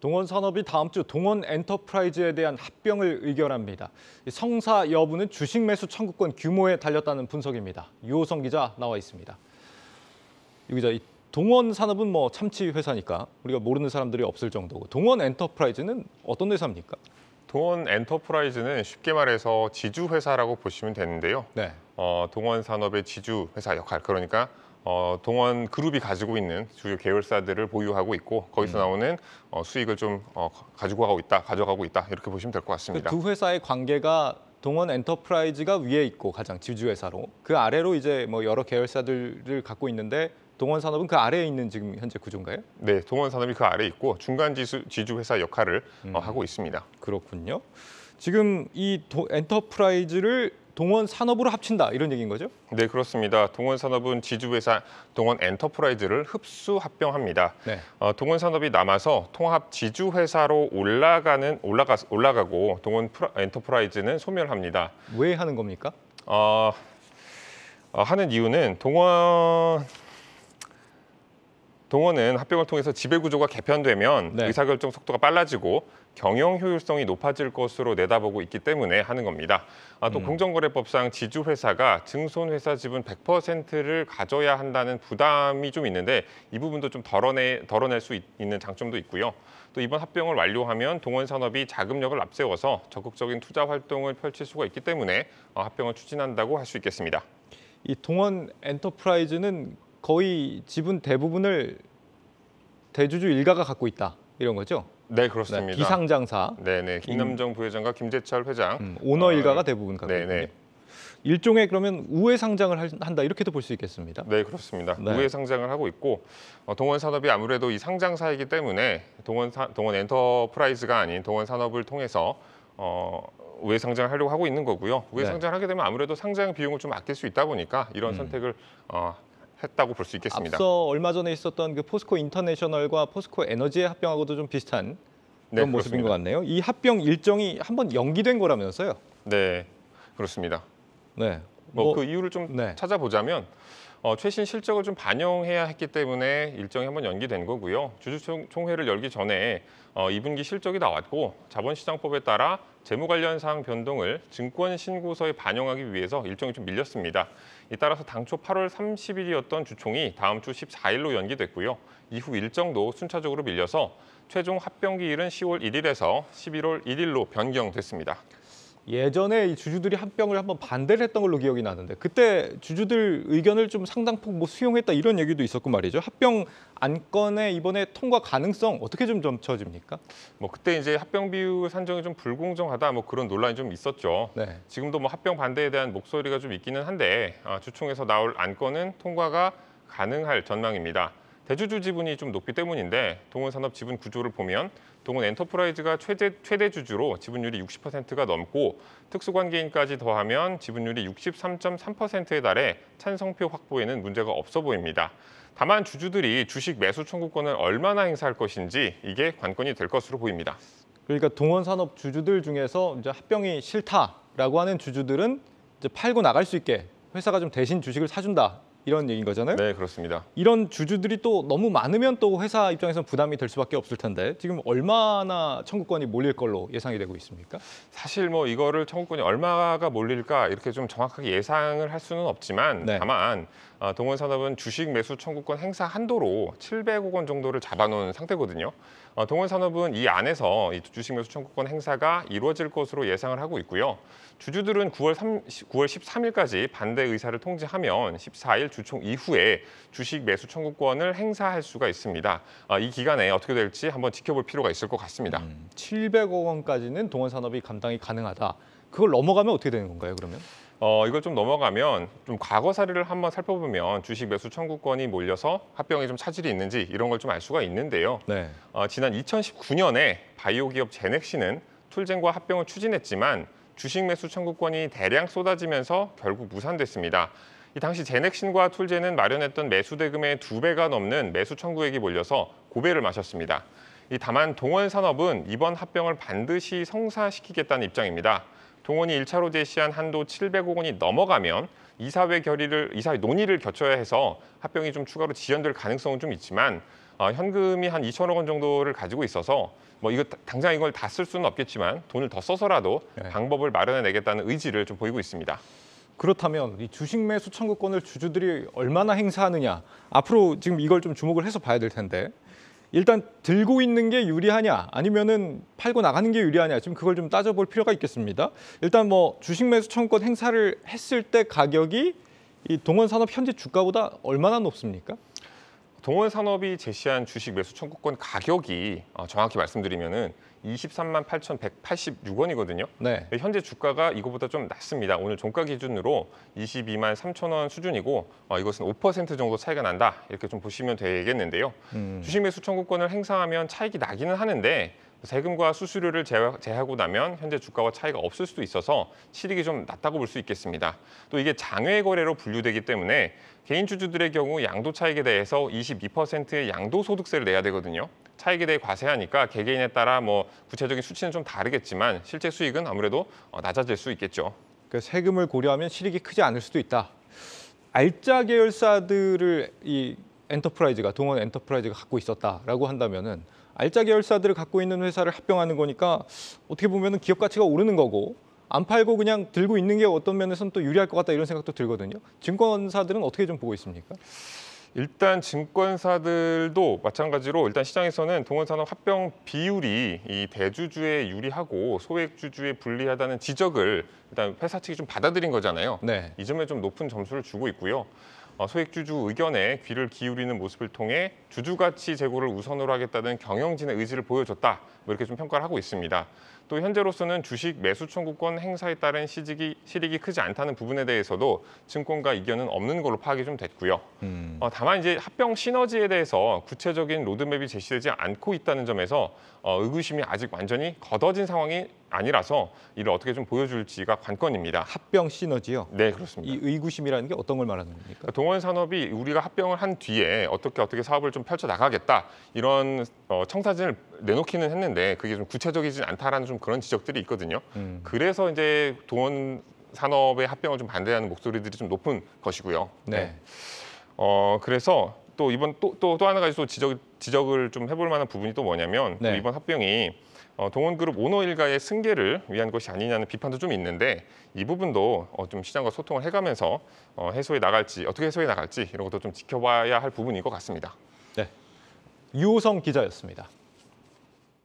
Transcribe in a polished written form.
동원산업이 다음 주 동원엔터프라이즈에 대한 합병을 의결합니다. 성사 여부는 주식 매수 청구권 규모에 달렸다는 분석입니다. 유호성 기자 나와 있습니다. 유 기자, 이 동원산업은 뭐 참치 회사니까 우리가 모르는 사람들이 없을 정도고 동원엔터프라이즈는 어떤 회사입니까? 동원엔터프라이즈는 쉽게 말해서 지주회사라고 보시면 되는데요. 네. 동원산업의 지주회사 역할, 그러니까 동원그룹이 가지고 있는 주요 계열사들을 보유하고 있고 거기서 나오는 수익을 좀 가져가고 있다 이렇게 보시면 될 것 같습니다. 두 회사의 관계가 동원엔터프라이즈가 위에 있고 가장 지주회사로 그 아래로 이제 뭐 여러 계열사들을 갖고 있는데 동원산업은 그 아래에 있는 지금 현재 구조인가요? 네, 동원산업이 그 아래에 있고 중간 지주회사 역할을 하고 있습니다. 그렇군요. 지금 이 엔터프라이즈를 동원산업으로 합친다 이런 얘기인 거죠? 네, 그렇습니다. 동원산업은 지주회사 동원엔터프라이즈를 흡수 합병합니다. 네. 동원산업이 남아서 통합 지주회사로 올라가고 동원엔터프라이즈는 소멸합니다. 왜 하는 겁니까? 하는 이유는 동원은 합병을 통해서 지배구조가 개편되면 네. 의사결정 속도가 빨라지고 경영 효율성이 높아질 것으로 내다보고 있기 때문에 하는 겁니다. 또 공정거래법상 지주회사가 증손회사 지분 100%를 가져야 한다는 부담이 좀 있는데 이 부분도 좀 덜어낼 수 있는 장점도 있고요. 또 이번 합병을 완료하면 동원산업이 자금력을 앞세워서 적극적인 투자 활동을 펼칠 수가 있기 때문에 합병을 추진한다고 할 수 있겠습니다. 이 동원엔터프라이즈는 거의 지분 대부분을 대주주 일가가 갖고 있다 이런 거죠? 네, 그렇습니다. 네, 비상장사. 네네. 김남정 부회장과 김재철 회장. 오너 일가가 대부분 갖고 네네. 있군요. 일종의 그러면 우회 상장을 한다 이렇게도 볼 수 있겠습니다. 네, 그렇습니다. 네. 우회 상장을 하고 있고 동원산업이 아무래도 이 상장사이기 때문에 동원엔터프라이즈가 아닌 동원산업을 통해서 우회 상장을 하려고 하고 있는 거고요. 우회 네. 상장을 하게 되면 아무래도 상장 비용을 좀 아낄 수 있다 보니까 이런 선택을 했다고 볼 수 있겠습니다. 앞서 얼마 전에 있었던 그 포스코 인터내셔널과 포스코 에너지의 합병하고도 좀 비슷한 그런 네, 모습인 그렇습니다. 것 같네요. 이 합병 일정이 한번 연기된 거라면서요? 네, 그렇습니다. 네. 그 이유를 좀 네. 찾아보자면 최신 실적을 좀 반영해야 했기 때문에 일정이 한번 연기된 거고요. 주주총회를 열기 전에 2분기 실적이 나왔고 자본시장법에 따라 재무 관련 사항 변동을 증권 신고서에 반영하기 위해서 일정이 좀 밀렸습니다. 이 따라서 당초 8월 30일이었던 주총이 다음 주 14일로 연기됐고요. 이후 일정도 순차적으로 밀려서 최종 합병 기일은 10월 1일에서 11월 1일로 변경됐습니다. 예전에 이 주주들이 합병을 한번 반대를 했던 걸로 기억이 나는데 그때 주주들 의견을 좀 상당폭 뭐 수용했다 이런 얘기도 있었고 말이죠. 합병 안건의 이번에 통과 가능성 어떻게 좀 점쳐집니까? 그때 이제 합병 비율 산정이 좀 불공정하다 그런 논란이 좀 있었죠. 네. 지금도 합병 반대에 대한 목소리가 좀 있기는 한데 주총에서 나올 안건은 통과가 가능할 전망입니다. 대주주 지분이 좀 높기 때문인데 동원산업 지분 구조를 보면 동원엔터프라이즈가 최대 주주로 지분율이 60%가 넘고 특수관계인까지 더하면 지분율이 63.3%에 달해 찬성표 확보에는 문제가 없어 보입니다. 다만 주주들이 주식 매수 청구권을 얼마나 행사할 것인지 이게 관건이 될 것으로 보입니다. 그러니까 동원산업 주주들 중에서 이제 합병이 싫다라고 하는 주주들은 이제 팔고 나갈 수 있게 회사가 좀 대신 주식을 사준다. 이런 얘기인 거잖아요. 네, 그렇습니다. 이런 주주들이 또 너무 많으면 또 회사 입장에서는 부담이 될 수밖에 없을 텐데 지금 얼마나 청구권이 몰릴 걸로 예상이 되고 있습니까? 사실 이거를 청구권이 얼마가 몰릴까 이렇게 좀 정확하게 예상을 할 수는 없지만 네. 다만 동원산업은 주식 매수 청구권 행사 한도로 700억 원 정도를 잡아놓은 상태거든요. 동원산업은 이 안에서 이 주식 매수 청구권 행사가 이루어질 것으로 예상을 하고 있고요. 주주들은 9월 13일까지 반대 의사를 통지하면 14일 주총 이후에 주식 매수 청구권을 행사할 수가 있습니다. 이 기간에 어떻게 될지 한번 지켜볼 필요가 있을 것 같습니다. 700억 원까지는 동원산업이 감당이 가능하다. 그걸 넘어가면 어떻게 되는 건가요, 그러면? 이걸 좀 넘어가면 좀 과거 사례를 한번 살펴보면 주식 매수 청구권이 몰려서 합병에 좀 차질이 있는지 이런 걸 좀 알 수가 있는데요. 네. 지난 2019년에 바이오 기업 제넥시는 툴젠과 합병을 추진했지만 주식 매수 청구권이 대량 쏟아지면서 결국 무산됐습니다. 이 당시 제넥신과 툴젠은 마련했던 매수 대금의 2배가 넘는 매수 청구액이 몰려서 고배를 마셨습니다. 다만 동원산업은 이번 합병을 반드시 성사시키겠다는 입장입니다. 동원이 1차로 제시한 한도 700억 원이 넘어가면 이사회 논의를 거쳐야 해서 합병이 좀 추가로 지연될 가능성은 좀 있지만 현금이 한 2천억 원 정도를 가지고 있어서 뭐 이거 당장 이걸 다 쓸 수는 없겠지만 돈을 더 써서라도 네. 방법을 마련해내겠다는 의지를 좀 보이고 있습니다. 그렇다면 이 주식 매수 청구권을 주주들이 얼마나 행사하느냐, 앞으로 지금 이걸 좀 주목을 해서 봐야 될 텐데, 일단 들고 있는 게 유리하냐 아니면은 팔고 나가는 게 유리하냐, 지금 그걸 좀 따져볼 필요가 있겠습니다. 일단 뭐 주식 매수 청구권 행사를 했을 때 가격이 이 동원산업 현재 주가보다 얼마나 높습니까? 동원산업이 제시한 주식 매수 청구권 가격이 정확히 말씀드리면은 23만 8,186원이거든요. 네. 현재 주가가 이거보다 좀 낮습니다. 오늘 종가 기준으로 22만 3천 원 수준이고 이것은 5% 정도 차이가 난다. 이렇게 좀 보시면 되겠는데요. 주식 매수 청구권을 행사하면 차익이 나기는 하는데 세금과 수수료를 제하고 나면 현재 주가와 차이가 없을 수도 있어서 실익이 좀 낮다고 볼 수 있겠습니다. 또 이게 장외 거래로 분류되기 때문에 개인 주주들의 경우 양도 차익에 대해서 22%의 양도소득세를 내야 되거든요. 차익에 대해 과세하니까 개개인에 따라 뭐 구체적인 수치는 좀 다르겠지만 실제 수익은 아무래도 낮아질 수 있겠죠. 그 세금을 고려하면 실익이 크지 않을 수도 있다. 알짜 계열사들을 이 엔터프라이즈가, 동원 엔터프라이즈가 갖고 있었다라고 한다면은 알짜 계열사들을 갖고 있는 회사를 합병하는 거니까 어떻게 보면은 기업 가치가 오르는 거고, 안 팔고 그냥 들고 있는 게 어떤 면에서는 또 유리할 것 같다, 이런 생각도 들거든요. 증권사들은 어떻게 좀 보고 있습니까? 일단 증권사들도 마찬가지로 일단 시장에서는 동원산업 합병 비율이 이 대주주에 유리하고 소액주주에 불리하다는 지적을 일단 회사 측이 좀 받아들인 거잖아요. 네. 이 점에 좀 높은 점수를 주고 있고요. 소액주주 의견에 귀를 기울이는 모습을 통해 주주가치 제고를 우선으로 하겠다는 경영진의 의지를 보여줬다. 뭐 이렇게 좀 평가를 하고 있습니다. 또 현재로서는 주식 매수 청구권 행사에 따른 실익이 크지 않다는 부분에 대해서도 증권가 이견은 없는 걸로 파악이 좀 됐고요. 다만 이제 합병 시너지에 대해서 구체적인 로드맵이 제시되지 않고 있다는 점에서 의구심이 아직 완전히 걷어진 상황이 아니라서 이를 어떻게 좀 보여줄지가 관건입니다. 합병 시너지요. 네, 그렇습니다. 이 의구심이라는 게 어떤 걸 말하는 겁니까? 동원산업이 우리가 합병을 한 뒤에 어떻게 사업을 좀 펼쳐 나가겠다 이런 청사진을 내놓기는 했는데 그게 좀 구체적이지 않다라는 좀 그런 지적들이 있거든요. 그래서 이제 동원산업의 합병을 좀 반대하는 목소리들이 좀 높은 것이고요. 네. 그래서 또 이번 또 한 가지 또 지적을 좀 해볼 만한 부분이 또 뭐냐면 네. 또 이번 합병이 동원그룹 오너 일가의 승계를 위한 것이 아니냐는 비판도 좀 있는데 이 부분도 좀 시장과 소통을 해가면서 해소해 나갈지 어떻게 해소해 나갈지 이런 것도 좀 지켜봐야 할 부분인 것 같습니다. 네. 유호성 기자였습니다.